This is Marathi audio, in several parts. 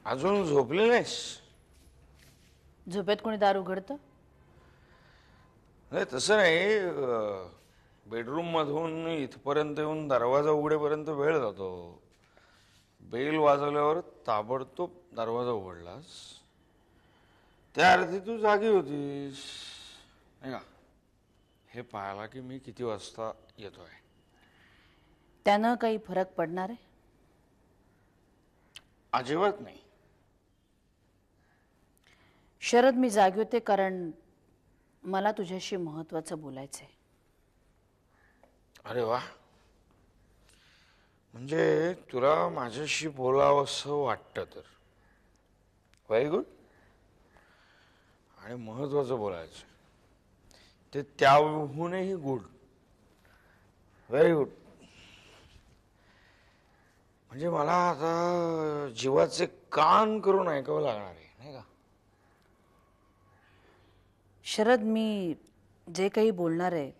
अजून झोपले नाहीस? झोपेत कोणी दार उघडतं? नाही तसं नाही, बेडरूम मधून इथपर्यंत येऊन दरवाजा उघडेपर्यंत वेळ जातो. बेल वाजवल्यावर ताबडतोब दरवाजा उघडलास, त्या अर्थी तू जागी होतीस नाही का? हे पाहायला की मी किती वाजता येतोय. त्यानं काही फरक पडणार आहे? अजिबात नाही. शरद, मी जागी होते कारण मला तुझ्याशी महत्वाचं बोलायचंय. अरे वा, म्हणजे तुला माझ्याशी बोलावंसं वाटतं तर व्हेरी गुड. आणि महत्वाचं बोलायचं ते त्याहूनही गुड, व्हेरी गुड. म्हणजे मला आता जीवाचे कान करून ऐकावं लागणार आहे नाही का? शरद, मी जे काही बोलणार आहे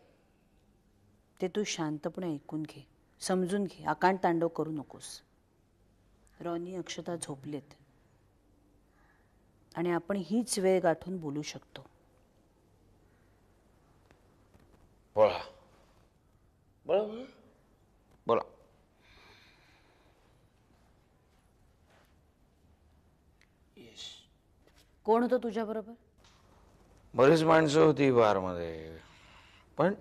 ते तू शांतपणे ऐकून घे, समजून घे. आकांड तांडव करू नकोस. रॉनी, अक्षता झोपलेत आणि आपण हीच वेळ गाठून बोलू शकतो. बोला बोला बोला बोला. कोण होतं तुझ्या बरोबर? बरीच माणसं होती बारमध्ये, पण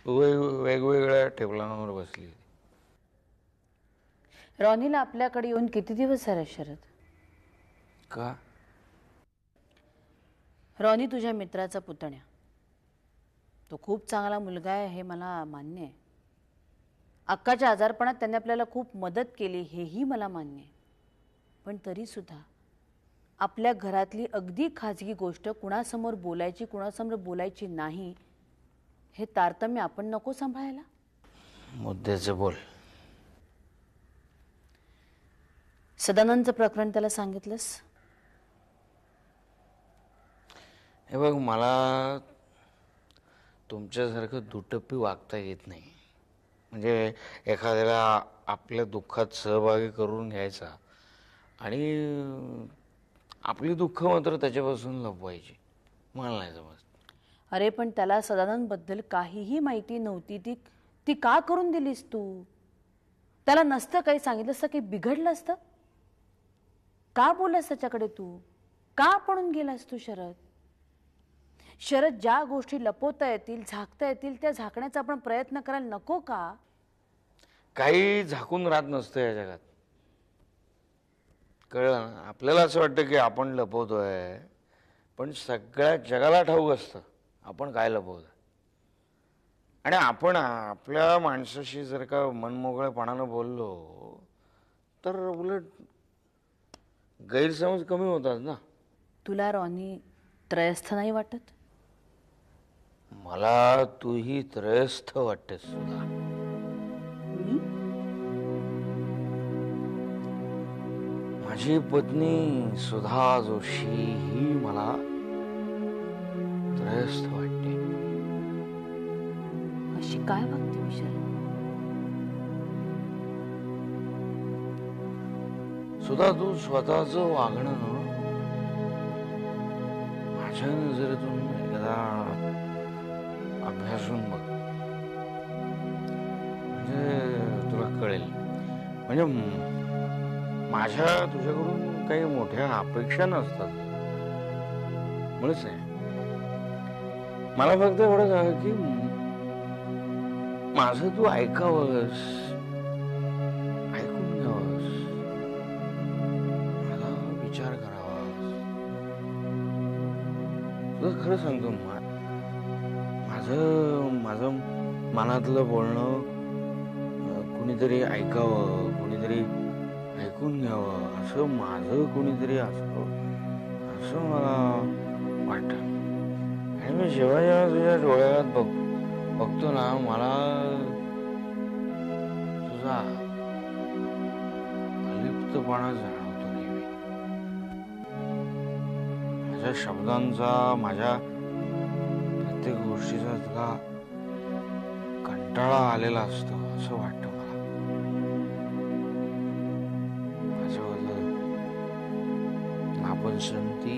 तू वेगवेगळ्या टेबलांवर बसली होती. रॉनीला आपल्याकडे येऊन किती दिवस झाले शरद? का? रॉनी तुझ्या मित्राचा पुतण्या. तो खूप चांगला मुलगा आहे हे मला मान्य आहे. अक्काच्या आजारपणात त्याने आपल्याला खूप मदत केली हेही मला मान्य आहे. पण तरी सुद्धा आपल्या घरातली अगदी खाजगी गोष्ट कुणासमोर बोलायची, कुणासमोर बोलायची नाही, हे तारतम्य आपण नको सांभाळायला? मुद्द्याचं बोल. सदानंदचं प्रकरण त्याला सांगितलंस? हे बघ, मला तुमच्यासारखं दुटप्पी वागता येत नाही. म्हणजे एखाद्याला आपल्या दुःखात सहभागी करून घ्यायचा आणि आपली दुःख मात्र त्याच्यापासून लपवायची, मला नाही समजत. अरे पण त्याला सदानंदबद्दल काहीही माहिती नव्हती. ती का करून दिलीस तू? त्याला नसतं काही सांगितलं असतं, काही बिघडलं असतं? का बोललास त्याच्याकडे तू? का पळून गेलास तू शरद? शरद, ज्या गोष्टी लपवता येतील, झाकता येतील, त्या झाकण्याचा आपण प्रयत्न करायला नको का? काही झाकून राहत नसतं या जगात, कळलं ना? आपल्याला असं वाटतं की आपण लपवतोय, पण सगळ्या जगाला ठाऊक असतं आपण काय लपवतोय. आणि आपण आपल्या माणसाशी जर का मनमोकळेपणानं बोललो तर उलट गैरसमज कमी होतात ना. तुला रॉनी त्रयस्थ नाही वाटत? मला तूही त्रयस्थ वाटतेस सुद्धा. मी? माझी पत्नी सुधा जोशी ही मला त्रयस्थ वाटते. अशी काय वागते मी शरद? सुधा, तू स्वतःचं वागणं माझ्या नजरेतून एकदा अभ्यासून बघ, म्हणजे तुला कळेल. म्हणजे माझ्या तुझ्याकडून काही मोठ्या अपेक्षा नसतात, मुळीच नाही. मला फक्त एवढं सांग की माझं तू ऐकावंस, ऐकून घ्यावंस, मला विचार करावास. तुला खरं सांगतो, माझं मनातलं बोलणं कुणीतरी ऐकावं, कुणीतरी ऐकून घ्यावं, असं माझं कुणीतरी असं असं मला वाटतं. आणि मी जेव्हा जेव्हा तुझ्या डोळ्यात बघतो ना, मला तुझा अलिप्तपणा जाणवतो नेहमी. माझ्या शब्दांचा, माझ्या प्रत्येक गोष्टीचा तुला कंटाळा आलेला असतो असं वाटतं मला. विशंती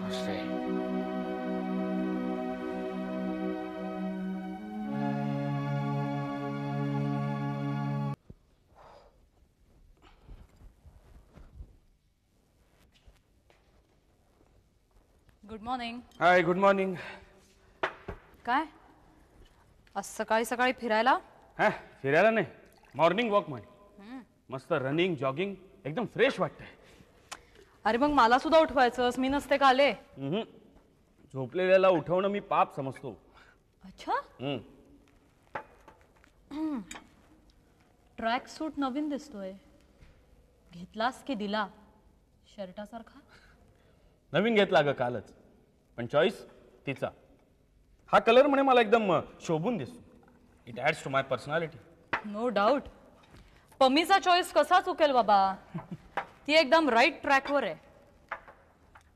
असे. Good morning. Hi, good morning. काय आज सकाळी सकाळी फिरायला? हा, फिरायला नाही, मॉर्निंग वॉक म्हणे. मस्त रनिंग जॉगिंग, एकदम फ्रेश वाटतंय. अरे मग मला सुद्धा उठवायचंस, मी नसते का आले? झोपलेल्याला उठवणं मी पाप समजतो. अच्छा. ट्रॅक सूट नवीन दिसतोय, घेतलास की दिला? शर्टासारखा. नवीन घेतला ग कालच, पण चॉईस तिचा. हा कलर म्हणे मला एकदम शोभून दिसतो. It adds to my personality. No doubt. पमीचा चॉईस कसा चुकेल बाबा, ती एकदम राईट ट्रॅकवर आहे.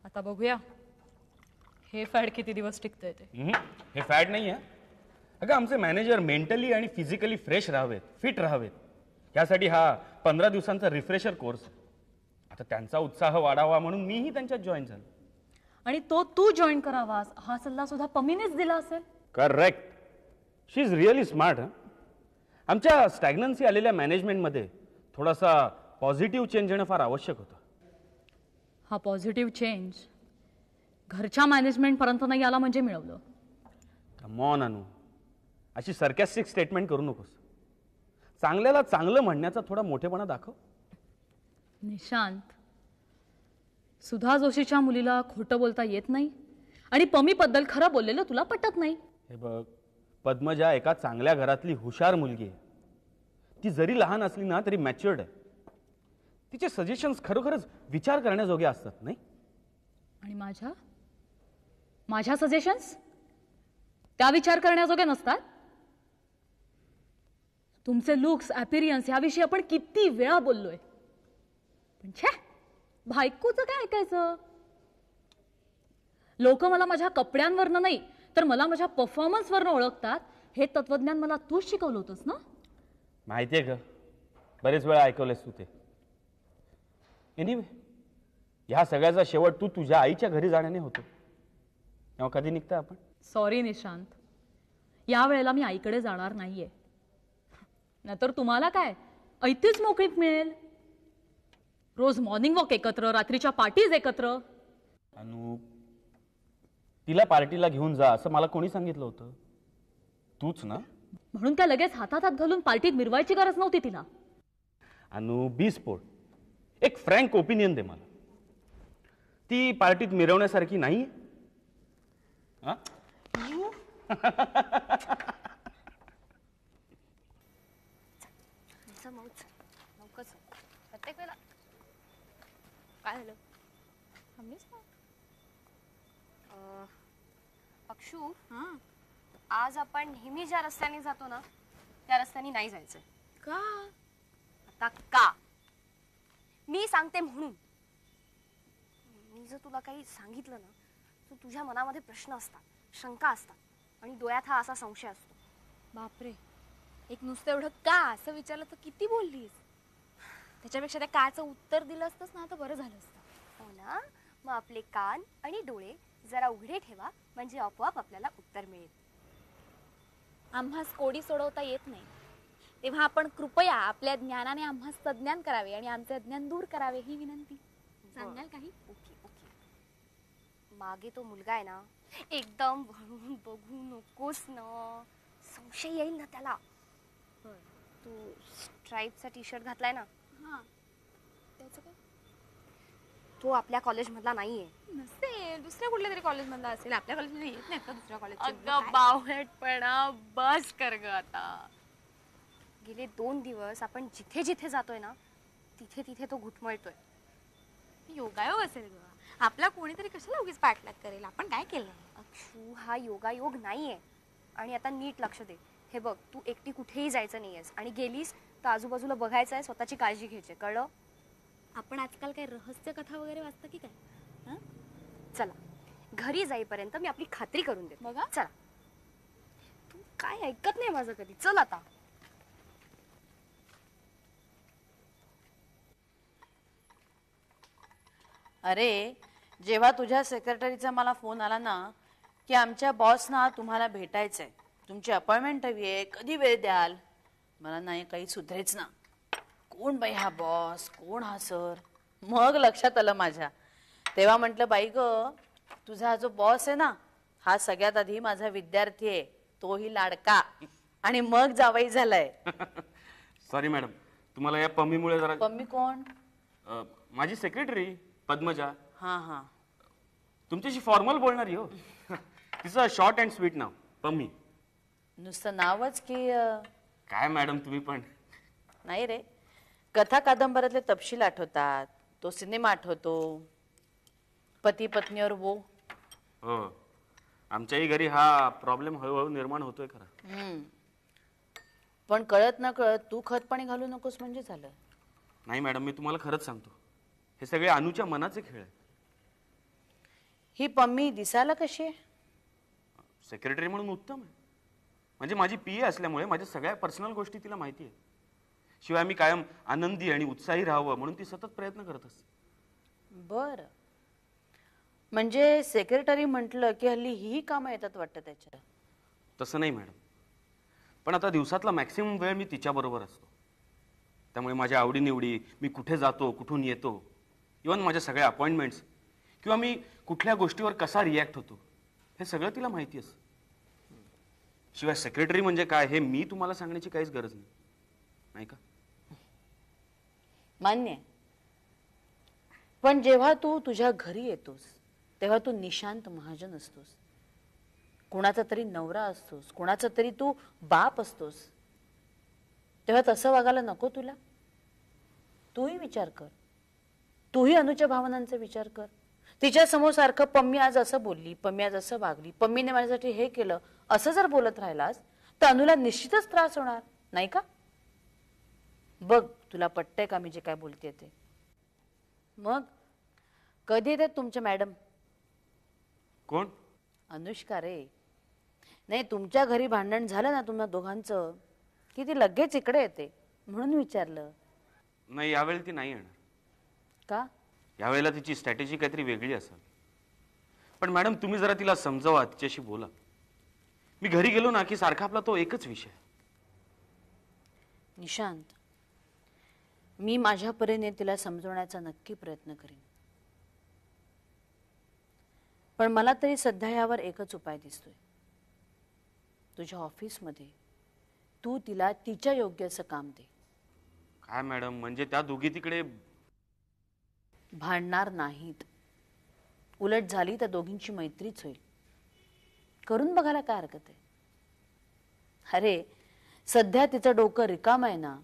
आता बघूया हे फॅड किती दिवस टिकतंय ते. हे फॅड नाही आहे अगं. आमचे मॅनेजर मेंटली आणि फिजिकली फ्रेश राहावेत, फिट राहावेत, यासाठी हा 15 दिवसांचा रिफ्रेशर कोर्स आहे. आता त्यांचा उत्साह वाढावा म्हणून मीही त्यांच्यात जॉईन झालो. आणि तो तू जॉईन करावास हा सल्ला सुद्धा पमीनेच दिला असेल. Correct. She is really smart. आमच्या स्टॅग्नन्सी आलेल्या मॅनेजमेंटमध्ये थोडासा पॉझिटिव्ह चेंज येणं फार आवश्यक होतं. हा पॉझिटिव्ह चेंज घरच्या मॅनेजमेंटपर्यंत नाही आला म्हणजे मिळवलं. कम ऑन अनु, अशी सर्कॅस्टिक स्टेटमेंट करू नकोस. चांगल्याला चांगलं म्हणण्याचा थोडा मोठेपणा दाखव. निशांत, सुधा जोशीच्या मुलीला खोटं बोलता येत नाही आणि पमीबद्दल खरं बोललेलं तुला पटत नाही. हे बघ, पद्मजा एका चांगल्या घरातली हुशार मुलगी आहे. ती जरी लहान असली ना तरी मॅच्युअर्ड आहे. तिचे सजेशन्स खरोखरच विचार करण्याजोगे असतात नाही. आणि माझ्या सजेशन्स त्या विचार करण्याजोगे नसतात. तुमचे लुक्स, अपीरियन्स याविषयी आपण किती वेळा बोललोय, पण छे, बायकोचं काय ऐकायचं. लोक मला माझ्या कपड्यांवरनं नाही तर मला माझ्या परफॉर्मन्सवरनं ओळखतात. हे तत्वज्ञान मला तूच शिकवलं होतंस ना. माहितीये का, बरेच वेळा ऐकवलेस तू ते. एनिवे, ह्या सगळ्याचा शेवट तू तुझ्या आईच्या घरी जाण्याने होतो. तेव्हा कधी निघता आपण? सॉरी निशांत, या वेळेला मी आईकडे जाणार नाहीये. नाहीतर तुम्हाला काय ऐतीच मोकळीक मिळेल. रोज मॉर्निंग वॉक एकत्र, रात्रीच्या पार्टीज एकत्र. अनु, तिला पार्टीला घेऊन जा असं मला कोणी सांगितलं होतं? तूच ना. म्हणून त्या लगेच हातात हात घालून पार्टीत मिरवायची गरज नव्हती तिला. अनु, बी स्पोर्ट. एक फ्रँक ओपिनियन दे मला. ती पार्टीत मिरवण्यासारखी नाही. प्रत्येक वेळेला काय झालं? अक्षू, आज आपण नेहमी ज्या रस्त्याने जातो ना त्या रस्त्याने नाही जायचं. का? आता का मी सांगते म्हणून. मी जर तुला काही सांगितलं ना तर तुझ्या मनामध्ये प्रश्न असतात, शंका असतात आणि डोळ्यात हा असा संशय असतो. बापरे, एक नुसतं एवढं का असं विचारलं तर किती बोललीस. त्याच्यापेक्षा त्या काचं उत्तर दिलं असतंस ना तर बरं झालं असतं. हो ना. मग आपले कान आणि डोळे जरा उघडे ठेवा म्हणजे आपोआप आपल्याला उत्तर मिळेल. आम्हास कोडी सोडवता येत नाही, तेव्हा आपण कृपया आपल्या ज्ञानाने आम्हास सज्ञान करावे आणि आमचे अज्ञान दूर करावे ही विनंती. सांगाल काही? Okay okay. मागे तो मुलगा आहे ना, एकदम वळून बघू नकोस ना, संशय येईल ना त्याला. तू स्ट्राईपचा टी शर्ट घातलाय ना, हां, त्याचं काय? तो आपल्या कॉलेजमधला नाहीये. नसेल, दुसऱ्या कुठल्या तरी कॉलेजमधला असेल. आपल्या कॉलेजमध्ये येत नाहीत का दुसऱ्या कॉलेज? अगं बावळटपणा बस कर ग आता. गेले 2 दिवस आपण जिथे जिथे जातोय ना तिथे तिथे तो घुटमळतोय. योगायोग असेल ग. आपला कोणीतरी कशाला उगीच पाठलाग करेल. आपण काय केलं? अक्षू, हा योगायोग नाहीये. आणि आता नीट लक्ष दे. हे बघ, तू एकटी कुठेही जायचं नाहीयेस आणि गेलीस तर आजूबाजूला बघायचं आहे, स्वतःची काळजी घ्यायची. कळलं? आपण आजकाल काय रहस्य कथा वगैरे वाचता की काय? चला, घरी जाईपर्यंत मी आपली खात्री करून देते. बघा. चला. तू काय ऐकत नाही माझं कधी. चल आता. अरे जेव्हा तुझ्या सेक्रेटरीचा मला फोन आला ना की आमच्या बॉसना तुम्हाला भेटायचंय, तुमची अपॉइंटमेंट हवी आहे, कधी वेळ द्याल, मला नाही काही सुधरेच ना. कोण बाई हा बॉस, कोण हा सर. मग लक्षात आलं माझ्या. तेव्हा म्हटलं बाई ग, तुझा हा जो बॉस आहे ना हा सगळ्यात आधी माझा विद्यार्थी आहे, तोही लाडका, आणि मग जावई झालाय. सॉरी मॅडम, तुम्हाला या पम्मीमुळे जरा पम्मी कोण? माझी सेक्रेटरी पद्मजा. हा हा, तुमच्याशी फॉर्मल बोलणारी हो. तिचं शॉर्ट अँड स्वीट नाव पम्मी. नुसतं नावच की काय मॅडम तुम्ही पण. नाही रे, कथा कादंबऱ्यातले तपशील आठवतात, तो सिनेमा आठवतो, पती पत्नीवर वो. हो, आमच्याही घरी हा प्रॉब्लेम हळूहळू निर्माण होतोय खरा. पण कळत न कळत तू खत पाणी घालू नकोस म्हणजे झालं. नाही मॅडम, मी तुम्हाला खरंच सांगतो, हे सगळे अनुच्या मनाचे खेळ आहे. ही पम्मी दिसायला कशी आहे? सेक्रेटरी म्हणून उत्तम आहे. म्हणजे माझी पीए असल्यामुळे माझ्या सगळ्या पर्सनल गोष्टी तिला माहिती आहे. शिवाय मी कायम आनंदी आणि उत्साही राहावं म्हणून ती सतत प्रयत्न करत असते. बर, म्हणजे सेक्रेटरी म्हटलं की हल्ली ही कामं येतात वाटतं त्याच्या. तसं नाही मॅडम, पण आता दिवसातला मॅक्सिमम वेळ मी तिच्याबरोबर असतो. त्यामुळे माझ्या आवडीनिवडी, मी कुठे जातो, कुठून येतो, इव्हन माझ्या सगळ्या अपॉइंटमेंट्स, किंवा मी कुठल्या गोष्टीवर कसा रिॲक्ट होतो, हे सगळं तिला माहिती असतं. शिवाय सेक्रेटरी म्हणजे काय हे मी तुम्हाला सांगण्याची काहीच गरज नाही, नाही का? मान्य आहे. पण जेव्हा तू तुझ्या घरी येतोस तेव्हा तू निशांत महाजन असतोस, कुणाचा तरी नवरा असतोस, कुणाचा तरी तू बाप असतोस. तेव्हा तसं वागायला नको तुला. तूही विचार कर, तूही अनुच्या भावनांचा विचार कर. तिच्या समोर सारखं पम्मी आज असं बोलली, पम्मी आज असं वागली, पम्मीने माझ्यासाठी हे केलं, असं जर बोलत राहिलास तर अनुला निश्चितच त्रास होणार, नाही का? बघ तुला पटतंय का मी जे काय बोलते ते? मग कधी येतात तुमच्या मॅडम? कोण? अनुष्का रे. नाही, तुमच्या घरी भांडण झालं ना तुम्हा दोघांचं की ती लगेच इकडे येते, म्हणून विचारलं. नाही, यावेळी ती नाही येणार. का? यावेळेला तिची स्ट्रॅटेजी काहीतरी वेगळी असेल. पण मॅडम तुम्ही जरा तिला समजावा, तिच्याशी बोला. मी घरी गेलो ना की सारखा आपला तो एकच विषय. निशांत, मी माझ्या परीने तिला समजवण्याचा नक्की प्रयत्न करीन. पण मला तरी सध्या यावर एकच उपाय दिसतोय. तुझ्या ऑफिसमध्ये तू तिला तिच्या योग्य असं काम दे. काय मॅडम, म्हणजे त्या दोघी तिकडे भांडणार नाहीत, उलट झाली तर दोघींची मैत्रीच होईल. करून बघायला काय हरकत आहे? अरे सध्या तिचं डोकं रिकाम आहे ना,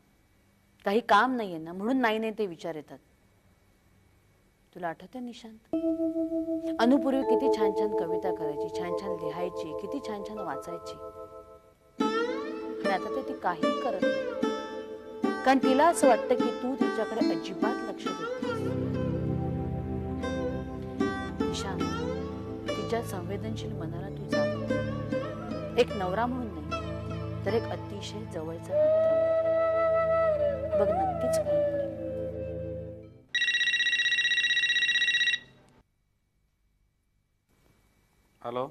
काही काम नाहीये ना, म्हणून नाही ते विचार येतात. तुला आठवते निशांत, अनुपूर्वी किती छान छान कविता करायची, छान छान लिहायची, किती छान छान वाचायची. आणि आता ते ती काही करत नाही, कारण तिला असं वाटतं की तू तिच्याकडे अजिबात लक्ष देत नाहीस. निशांत, तिच्या संवेदनशील मनाला तू जाग. एक नवरा म्हणून नाही तर एक अतिशय जवळचा मित्र. बघ नक्कीच फरक पडेल. हॅलो.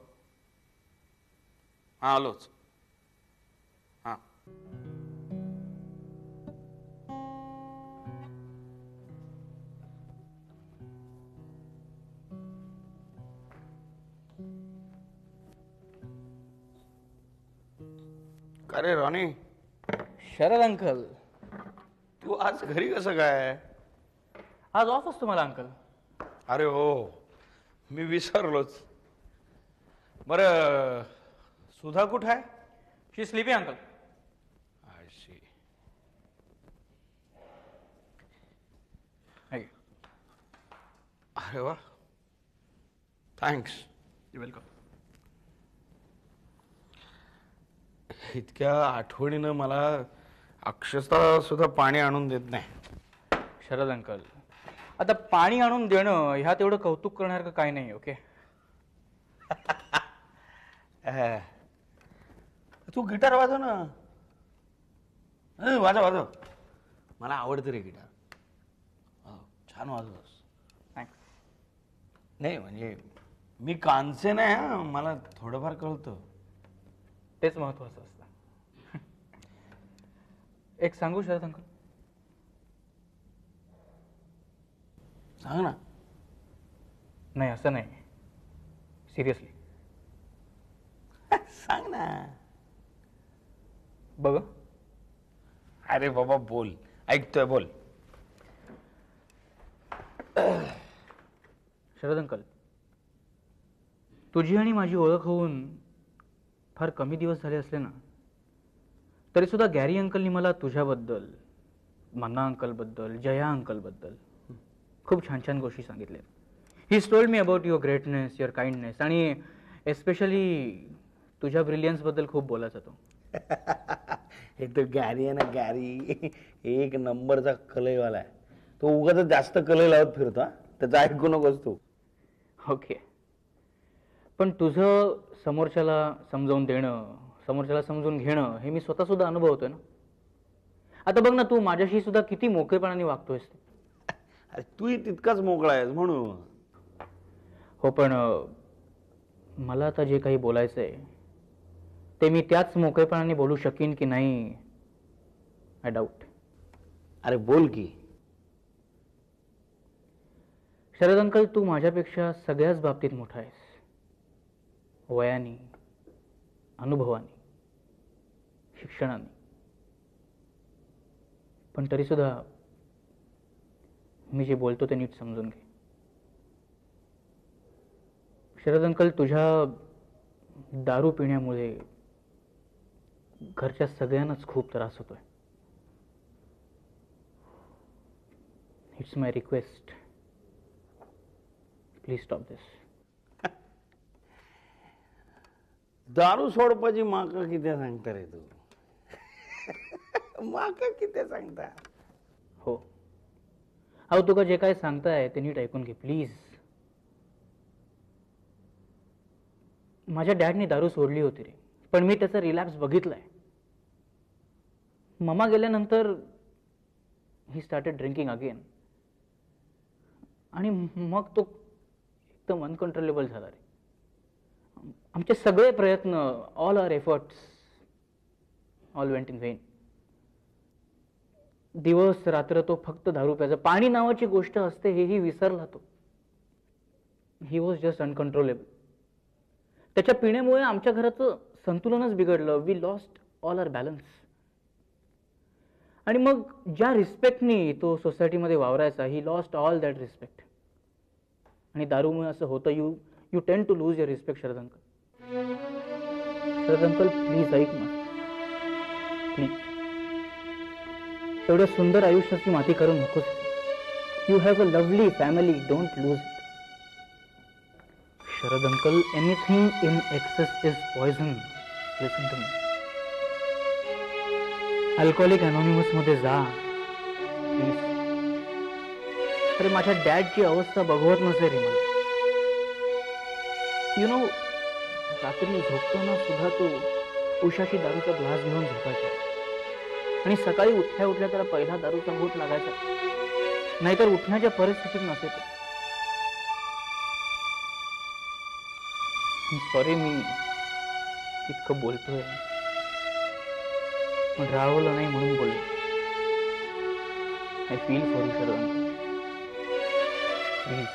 हां आलोच. हां का रे रॉनी, शरद अंकल, तू आज घरी कसं काय? आज ऑफ असतो मला अंकल. अरे हो, मी विसरलोच. बरं, सुधा कुठं आहे? She sleepy uncle. I see. अरे वा, थँक्स. वेलकम. इतक्या आठवणीनं मला अक्षरशः सुद्धा पाणी आणून देत नाही. शरद अंकल, आता पाणी आणून देणं ह्यात एवढं कौतुक करण्यासारखं काही नाही. ओके. तू गिटार वाजव ना. वाजव वाजव, मला आवडतं रे गिटार. छान वाजवस. थँक्स. नाही म्हणजे मी कांचे नाही हा, मला थोडंफार कळतं. तेच महत्वाचं असतं. एक सांगू शरद अंकल? सांग ना. नाही असं नाही, सिरियसली सांग ना. बघ. अरे बाबा बोल, ऐकतोय, बोल. शरद अंकल, तुझी आणि माझी ओळख होऊन फार कमी दिवस झाले असले ना, तरी सुद्धा गॅरी अंकलनी मला तुझ्याबद्दल, मन्ना अंकलबद्दल, जया अंकलबद्दल खूप छान छान गोष्टी सांगितल्या. He told me about your greatness, your kindness, आणि एस्पेशली तुझ्या ब्रिलियन्सबद्दल खूप बोलायचा तो. हे तो गॅरी आहे ना, गॅरी एक नंबरचा कलईवाला आहे. तो उगाच जास्त कलई लावत फिरतो हा. त्याचं ऐकू नकोस तू. ओके, पण तुझं समोरच्याला समजावून देणं, समोरच्याला समजून घेणं, हे मी स्वतः सुद्धा अनुभवतोय ना. आता बघ ना, तू माझ्याशी सुद्धा किती मोकळेपणाने वागतोयस. अरे तूही तितकाच मोकळा आहेस म्हणून. हो, पण मला आता जे काही बोलायचंय ते मी त्याच मोकळेपणाने बोलू शकीन की नाही, आय डाऊट. अरे बोल की. शरद अंकल, तू माझ्यापेक्षा सगळ्याच बाबतीत मोठा आहेस, वयाने, अनुभवाने, शिक्षणाने. पण तरी सुद्धा मी जे बोलतो ते नीट समजून घे. शरद अंकल, तुझ्या दारू पिण्यामुळे घरच्या सगळ्यांनाच खूप त्रास होतोय. It's my request, please stop this. दारू सोडपाची माका किती सांगता रे तू? माका किती सांगता? हो, अहो तुका जे काय सांगताय ते नीट ऐकून घे प्लीज. माझ्या डॅडनी दारू सोडली होती रे, पण मी त्याचा रिलॅप्स बघितलाय. ममा गेल्यानंतर ही स्टार्टेड ड्रिंकिंग अगेन, आणि मग तो एकदम अनकंट्रोलेबल झाला रे. आमचे सगळे प्रयत्न, all our efforts, all went in vain. दिवस रात्र तो फक्त दारू प्यायचा. पाणी नावाची गोष्ट असते हेही विसरला तो. He was just uncontrollable. त्याच्या पिण्यामुळे आमच्या घराचं संतुलनच बिघडलं. We lost all our balance. आणि मग ज्या रिस्पेक्टनी तो सोसायटीमध्ये वावरायचा, he lost all that respect. आणि दारूमुळे असं होतं, you tend to lose your respect. Sharad uncle, Sharad uncle please ऐक ना, प्लीज. एवढ्या सुंदर आयुष्याची माती करू नकोस. You have a lovely family, don't lose it. Sharad uncle, anything in excess is poison. Listen to me. Alcoholic anonymous मध्ये जा प्लीज. अरे माझ्या डॅडची अवस्था बघवत नसे रे मला. यु नो, रात्री झोपताना सुद्धा तो उशाशी दारूचा ग्लास घेऊन झोपायचा, आणि सकाळी उठल्या उठल्या त्याला पहिला दारूचा घोट लागायचा, नाहीतर उठण्याच्या परिस्थितीत नसे तो. सॉरी मी इतकं बोलतोय, पण राहवलं नाही म्हणून बोललो. I feel for you Sharad uncle, please.